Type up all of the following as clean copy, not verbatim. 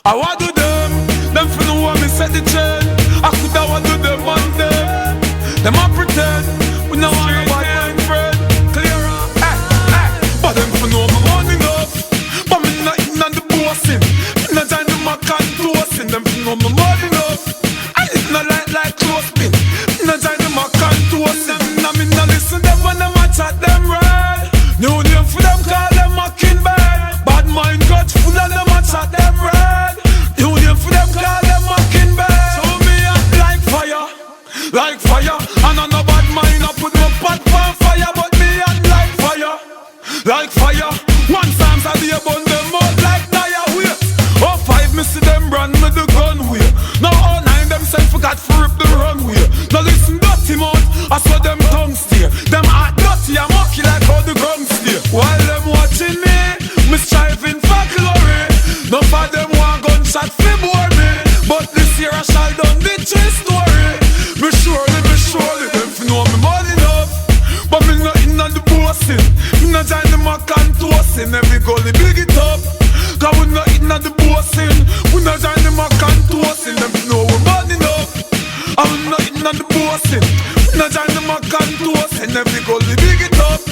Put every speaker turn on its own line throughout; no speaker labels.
I want do them for no one me set the chain. I could have want do them one day. Them a pretend, we no want no bad mind friend. Clear up, but them for no me money enough. But me not in on the bossing. Me not join them a cantossing. Them for no me money enough. I live no like clothespin. Me not join them a cantossing. Now me not listen them when them a chat them red. New name for them call them mocking bad. Bad mind got full of them a chat them red. New name for them call them mocking bad. So me act like fire. Like fire, and I no bad mind. I put my pot on fire, but me hot like fire. Like fire, one times I be a bun them out like diarrhea. Oh 5 me see them run with the gun wheel. Now all 9 them say forgot to rip the runway. Now listen dirty mouth, I saw them tongue steer. Them hot dirty, I'm mocky like how the gun steer. While them watching me striving for glory. None of them want gunshot fi bore me. But this year I shall done the true story. Me surely, them fi know me more enough. But me not in on the bossing. Me not join them a cantossing. Every gully big it up. Cause we not in on the bossing. We not join them a cantossing. Them fi know we more enough. And we not in on the bossing. We not join them a cantossing. Every gully big it up.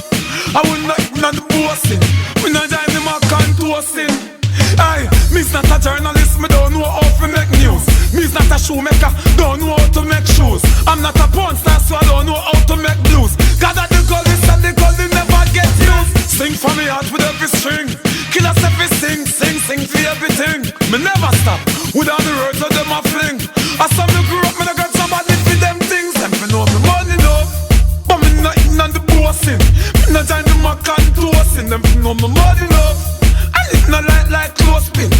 And we not in on the bossing. We not join them a cantossing. Aye, me's not a journalist, me don't know how to make news. Me's not a shoemaker, don't know how to make shoes. I'm not a porn star, so I don't know how to make blues. God at the gully said the gully never get used. Sing for me heart with every string. Kill us every sing for everything. Me never stop, with all the words of them I fling. As some me grew up, me no got somebody for them things. Them for know me money enough. But me not in on the bossing. Me not join them a cantossing. Them for know me money enough. It's not like clothespin.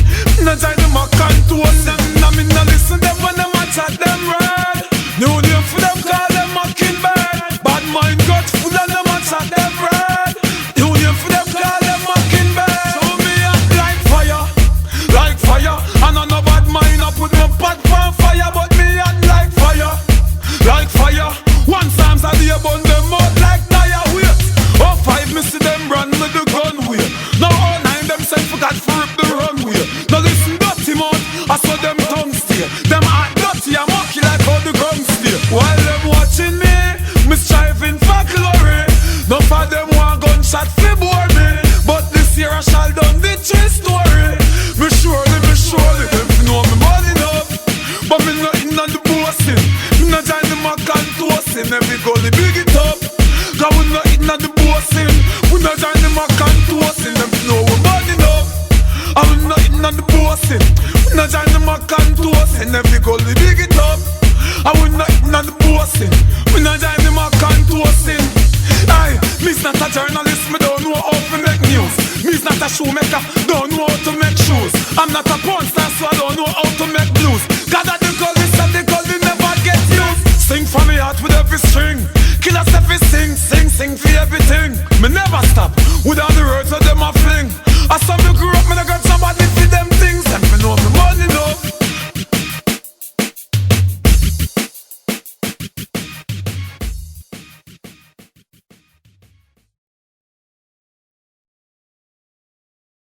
No join them a cantossing. Now me no listen them when them a chat them red. New name for them call them mocking bad. Bad mind got full of them a chat them red. New name for them call them mocking bad. So me act like fire. And I no bad mind. I put my pot on fire, but me act like fire. Like fire. One times I be a bun them out like diarrhea. Oh 5 me see them run with the gun wheel. Now all 9 them say forgot to rip the runway. Now listen dirty mouth, I saw them tongue steer. Them hot dirty, I'm mocky like how the gun steer. While them watching me striving for glory. None of them want gunshot fi bore me. But this year I shall done the true story. Me surely, them fi know me more enough. But me not in on the bossing. Me not join them a cantossing. Every gully big it up. Cause we not in on the bossing. We not join them a cantossing. Them fi know we more enough. And we not in on the bossing. We not join them a cantossing. Every gully big it up. And we not in on the bossing. We not join them a cantossing. Aye, me's not a journalist, me don't know how to make news. Me's not a shoemaker, don't know how to make shoes. I'm not a porn star, so I don't know how to make blues. God at the gully said the gully never get used. Sing for me heart with every string. Kill us every sing for everything. Me never stop, with all the words of them I fling.